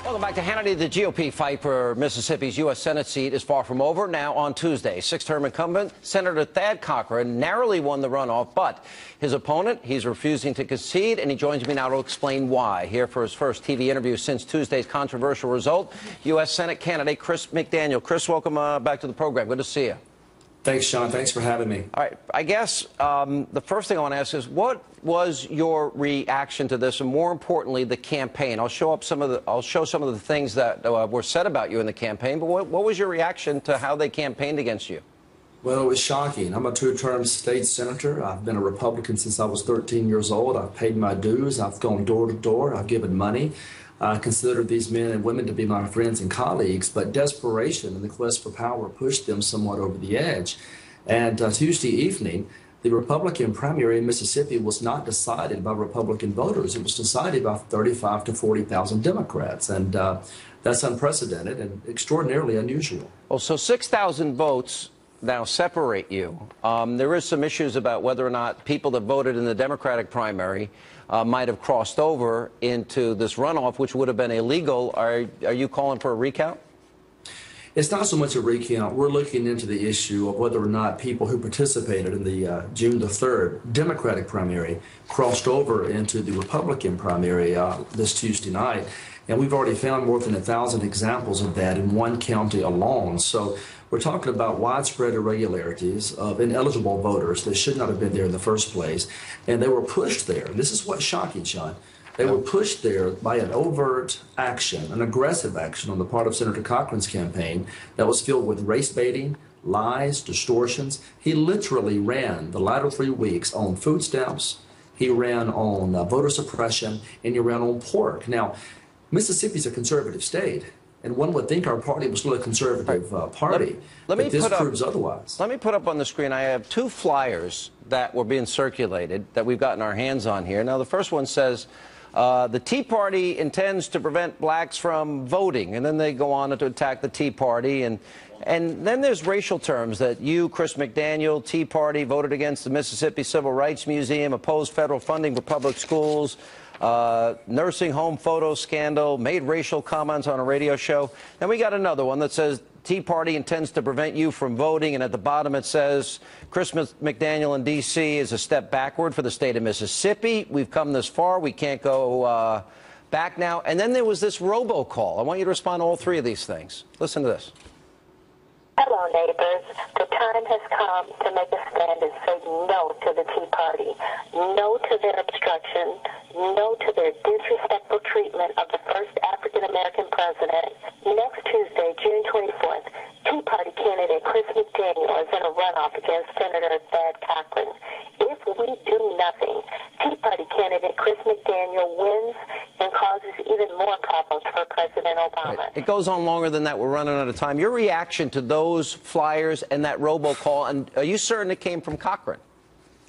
Welcome back to Hannity. The GOP fight for Mississippi's U.S. Senate seat is far from over. Now on Tuesday, six-term incumbent Senator Thad Cochran narrowly won the runoff, but his opponent, he's refusing to concede, and he joins me now to explain why. Here for his first TV interview since Tuesday's controversial result, U.S. Senate candidate Chris McDaniel. Chris, welcome back to the program. Good to see you. Thanks, Sean. Thanks for having me. All right. I guess the first thing I want to ask is, what was your reaction to this, and more importantly, the campaign? I'll show some of the things that were said about you in the campaign, but what was your reaction to how they campaigned against you? Well, it was shocking. I'm a two-term state senator. I've been a Republican since I was 13 years old. I've paid my dues. I've gone door to door. I've given money. I consider these men and women to be my friends and colleagues, but desperation and the quest for power pushed them somewhat over the edge. And Tuesday evening, the Republican primary in Mississippi was not decided by Republican voters. It was decided by 35 to 40,000 Democrats, and that's unprecedented and extraordinarily unusual. Well, so 6,000 votes now separate you. There is some issues about whether or not people that voted in the Democratic primary might have crossed over into this runoff, which would have been illegal. Are you calling for a recount? It's not so much a recount. We're looking into the issue of whether or not people who participated in the June the 3rd Democratic primary crossed over into the Republican primary this Tuesday night. And we've already found more than 1,000 examples of that in one county alone. So we're talking about widespread irregularities of ineligible voters that should not have been there in the first place. And they were pushed there. This is what's shocking, Sean. They were pushed there by an overt action, an aggressive action on the part of Senator Cochran's campaign that was filled with race baiting, lies, distortions. He literally ran the latter 3 weeks on food stamps. He ran on voter suppression, and he ran on pork. Now, Mississippi's a conservative state, and one would think our party was still a conservative party, but this proves otherwise. Let me put up on the screen, I have two flyers that were being circulated that we've gotten our hands on here. Now, the first one says, the Tea Party intends to prevent blacks from voting, and then they go on to attack the Tea Party, and then there's racial terms that you, Chris McDaniel, Tea Party, voted against the Mississippi Civil Rights Museum, opposed federal funding for public schools, nursing home photo scandal, made racial comments on a radio show. Then we got another one that says Tea Party intends to prevent you from voting, and at the bottom it says Chris McDaniel in D.C. is a step backward for the state of Mississippi. We've come this far. We can't go back now. And then there was this robocall. I want you to respond to all three of these things. Listen to this. Hello, neighbors. The time has come to make a stand and say no to the Tea Party, no to their obstruction, no to their disrespectful treatment of the first African-American president. Next Tuesday, June 24th, Tea Party candidate Chris McDaniel is in a runoff against Senator Thad Cochran. If we do nothing, Tea Party candidate Chris McDaniel wins and causes even more problems for President Obama. Right. It goes on longer than that. We're running out of time. Your reaction to those flyers and that robocall, and are you certain it came from Cochran?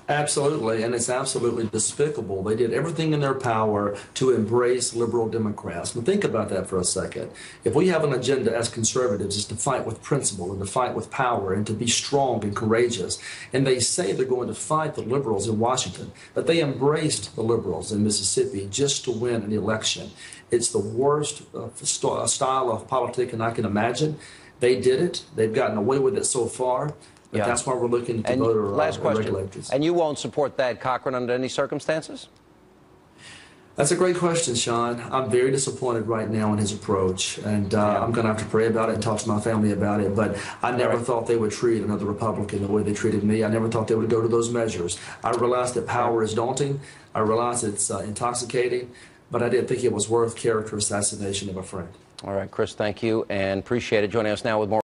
Absolutely, and it's absolutely despicable. They did everything in their power to embrace liberal Democrats. Now think about that for a second. If we have an agenda as conservatives is to fight with principle and to fight with power and to be strong and courageous, and they say they're going to fight the liberals in Washington, but they embraced the liberals in Mississippi just to win an election. It's the worst style of politicking I can imagine. They did it. They've gotten away with it so far. But that's why we're looking to voter regulators. And you won't support Thad Cochran under any circumstances? That's a great question, Sean. I'm very disappointed right now in his approach, and I'm going to have to pray about it and talk to my family about it. But I never thought they would treat another Republican the way they treated me. I never thought they would go to those measures. I realized that power is daunting. I realized it's intoxicating, but I didn't think it was worth character assassination of a friend. All right, Chris, thank you, and appreciate it. Joining us now with more